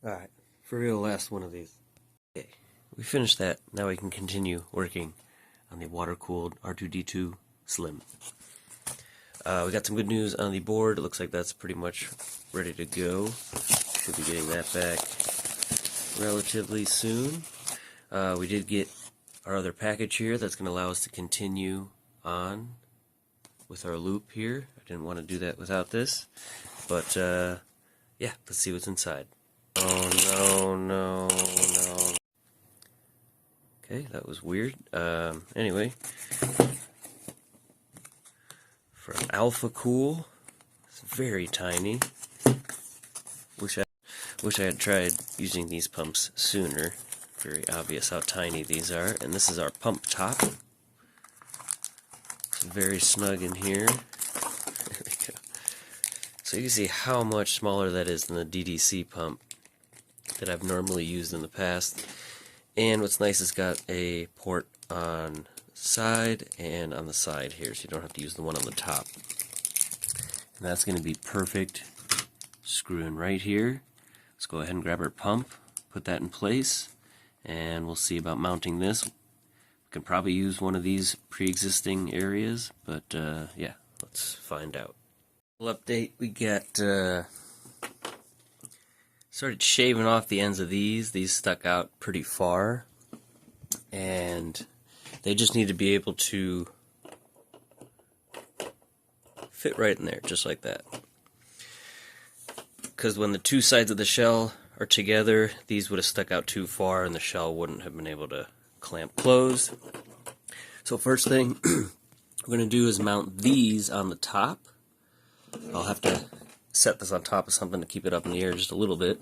Alright, for real, last one of these. Okay, we finished that. Now we can continue working on the water-cooled R2-D2 Slim. We got some good news on the board. It looks like that's pretty much ready to go. Should be getting that back relatively soon. We did get our other package here that's going to allow us to continue on with our loop here. I didn't want to do that without this, but yeah, let's see what's inside. Oh no. Okay, that was weird. Anyway, from Alpha Cool, it's very tiny. Wish I had tried using these pumps sooner. Very obvious how tiny these are. And this is our pump top. It's very snug in here. There we go. So you can see how much smaller that is than the DDC pump that I've normally used in the past. And what's nice is it's got a port on the side and on the side here, so you don't have to use the one on the top. And that's going to be perfect. Screw in right here. Let's go ahead and grab our pump, put that in place, and we'll see about mounting this. We can probably use one of these pre-existing areas, but yeah, let's find out. Update, we got started shaving off the ends of these. These stuck out pretty far, and they just need to be able to fit right in there, just like that. Because when the two sides of the shell are together, these would have stuck out too far and the shell wouldn't have been able to clamp closed. So first thing we're going to do is mount these on the top. I'll have to set this on top of something to keep it up in the air just a little bit.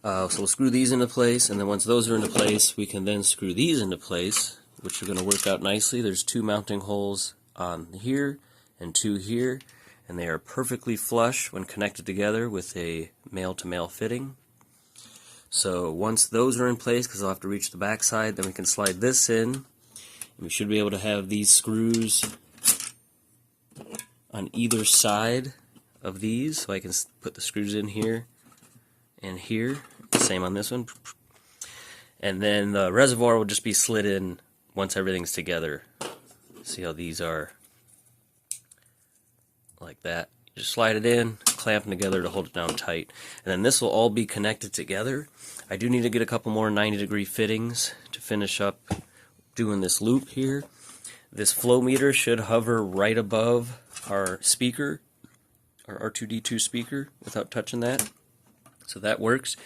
So we'll screw these into place, and then once those are into place, we can then screw these into place, which are going to work out nicely. There's two mounting holes on here and two here, and they are perfectly flush when connected together with a male-to-male fitting. So once those are in place, because I'll have to reach the back side, then we can slide this in, and we should be able to have these screws on either side of these, so I can put the screws in here and here. Same on this one. And then the reservoir will just be slid in once everything's together. See how these are like that. You just slide it in, clamp them together to hold it down tight. And then this will all be connected together. I do need to get a couple more 90-degree fittings to finish up doing this loop here. This flow meter should hover right above our speaker, our R2-D2 speaker, without touching that. So that works.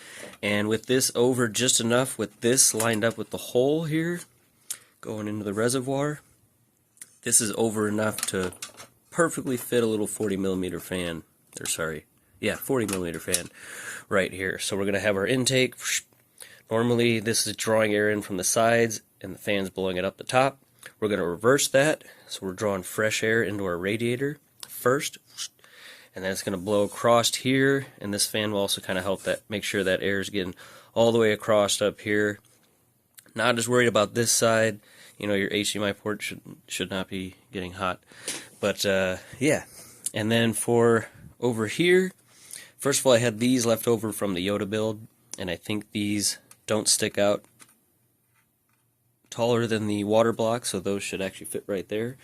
And with this over just enough, with this lined up with the hole here, going into the reservoir, this is over enough to perfectly fit a little 40mm fan, or sorry, yeah, 40mm fan right here. So we're going to have our intake. Normally this is drawing air in from the sides and the fan's blowing it up the top. We're going to reverse that, so we're drawing fresh air into our radiator first, and then it's going to blow across here, and this fan will also kind of help that, make sure that air is getting all the way across up here. Not as worried about this side. You know, your HDMI port should not be getting hot. But yeah, and then for over here, first of all, I had these left over from the Yoda build, and I think these don't stick out taller than the water block, so those should actually fit right there.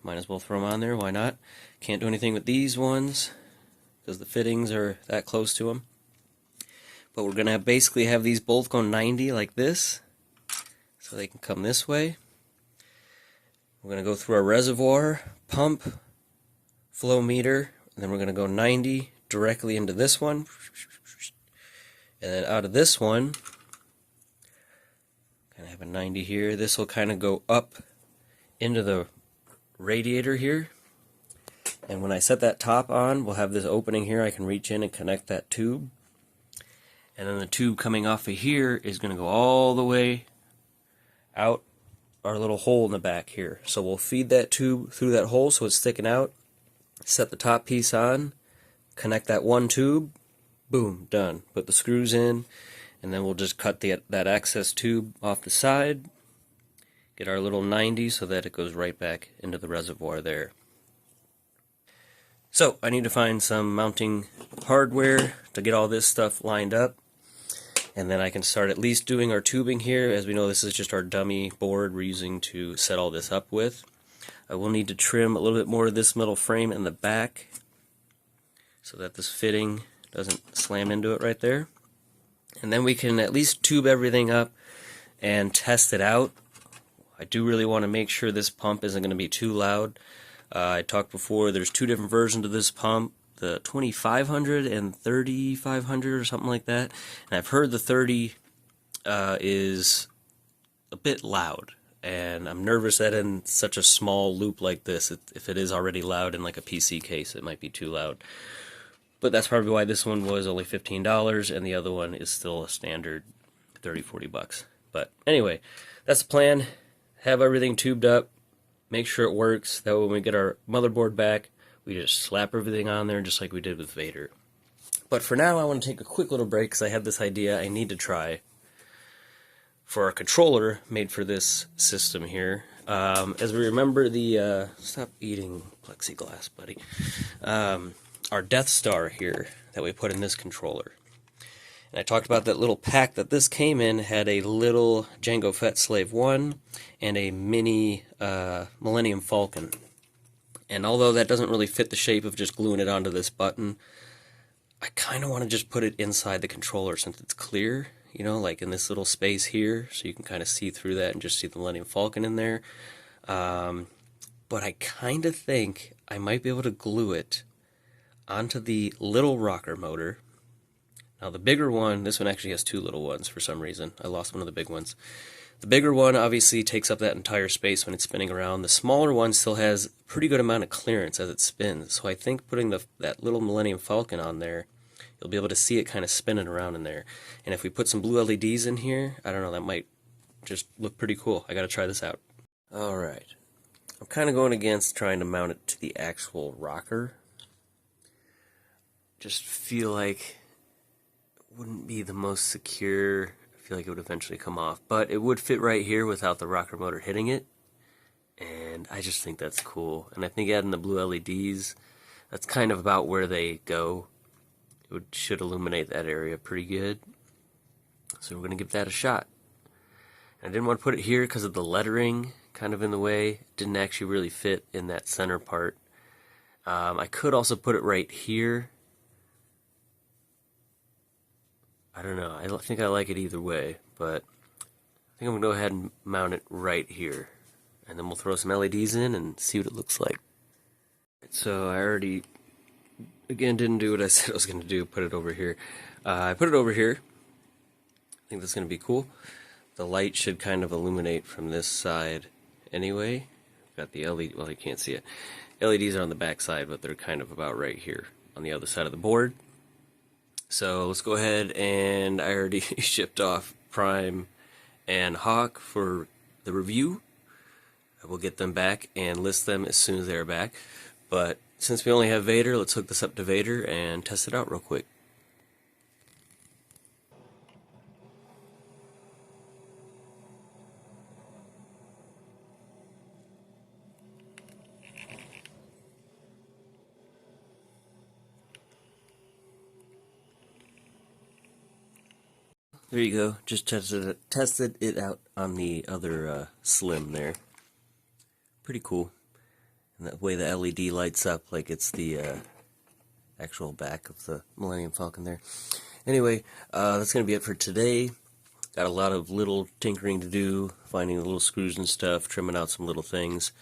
Might as well throw them on there, why not? Can't do anything with these ones because the fittings are that close to them. But we're going to basically have these both go 90 like this, so they can come this way. We're going to go through our reservoir, pump, flow meter, and then we're going to go 90 directly into this one. And then out of this one, kind of have a 90 here. This will kind of go up into the radiator here. And when I set that top on, we'll have this opening here. I can reach in and connect that tube. And then the tube coming off of here is going to go all the way out our little hole in the back here. So we'll feed that tube through that hole so it's sticking out, set the top piece on, connect that one tube, boom, done. Put the screws in, and then we'll just cut that access tube off the side, get our little 90 so that it goes right back into the reservoir there. So I need to find some mounting hardware to get all this stuff lined up, and then I can start at least doing our tubing here. As we know, this is just our dummy board we're using to set all this up with. I will need to trim a little bit more of this metal frame in the back so that this fitting doesn't slam into it right there. And then we can at least tube everything up and test it out. I do really want to make sure this pump isn't going to be too loud. I talked before, there's two different versions of this pump, the 2500 and 3500 or something like that. And I've heard the 30 is a bit loud. And I'm nervous that in such a small loop like this, if it is already loud in like a PC case, it might be too loud. But that's probably why this one was only $15 and the other one is still a standard $30-40. But anyway, that's the plan. Have everything tubed up, make sure it works. That way when we get our motherboard back, we just slap everything on there just like we did with Vader. But for now, I want to take a quick little break because I have this idea I need to try for our controller made for this system here. As we remember the, stop eating plexiglass, buddy. Our Death Star here that we put in this controller. And I talked about that little pack that this came in had a little Jango Fett Slave 1 and a mini Millennium Falcon. And although that doesn't really fit the shape of just gluing it onto this button, I kind of want to just put it inside the controller since it's clear, you know, like in this little space here, so you can kind of see through that and just see the Millennium Falcon in there. But I kind of think I might be able to glue it onto the little rocker motor. Now the bigger one, this one actually has two little ones for some reason. I lost one of the big ones. The bigger one obviously takes up that entire space when it's spinning around. The smaller one still has a pretty good amount of clearance as it spins. So I think putting that little Millennium Falcon on there, you'll be able to see it kind of spinning around in there. And if we put some blue LEDs in here, I don't know, that might just look pretty cool. I gotta try this out. Alright. I'm kind of going against trying to mount it to the actual rocker. Just feel like it wouldn't be the most secure. I feel like it would eventually come off, but it would fit right here without the rocker motor hitting it, and I just think that's cool. And I think adding the blue LEDs, that's kind of about where they go. It should illuminate that area pretty good, so we're going to give that a shot. And I didn't want to put it here because of the lettering kind of in the way. It didn't actually really fit in that center part. I could also put it right here. I don't know, I think I like it either way, but I think I'm going to go ahead and mount it right here. And then we'll throw some LEDs in and see what it looks like. So I already, again, didn't do what I said I was going to do, put it over here. I put it over here. I think that's going to be cool. The light should kind of illuminate from this side anyway. Got the LED, well you can't see it. LEDs are on the back side, but they're kind of about right here on the other side of the board. So let's go ahead, and I already shipped off Prime and Hawk for the review. I will get them back and list them as soon as they're back. But since we only have Vader, let's hook this up to Vader and test it out real quick. There you go. Just tested it out on the other Slim there. Pretty cool. And that way the LED lights up like it's the actual back of the Millennium Falcon there. Anyway, that's going to be it for today. Got a lot of little tinkering to do, finding the little screws and stuff, trimming out some little things.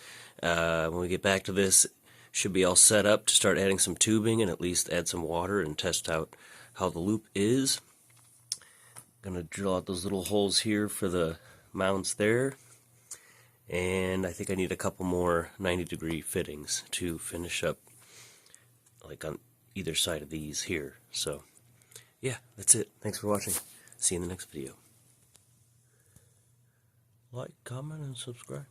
When we get back to this, should be all set up to start adding some tubing and at least add some water and test out how the loop is. Gonna drill out those little holes here for the mounts there, and I think I need a couple more 90-degree fittings to finish up, like on either side of these here. So yeah, that's it. Thanks for watching. See you in the next video. Like, comment, and subscribe.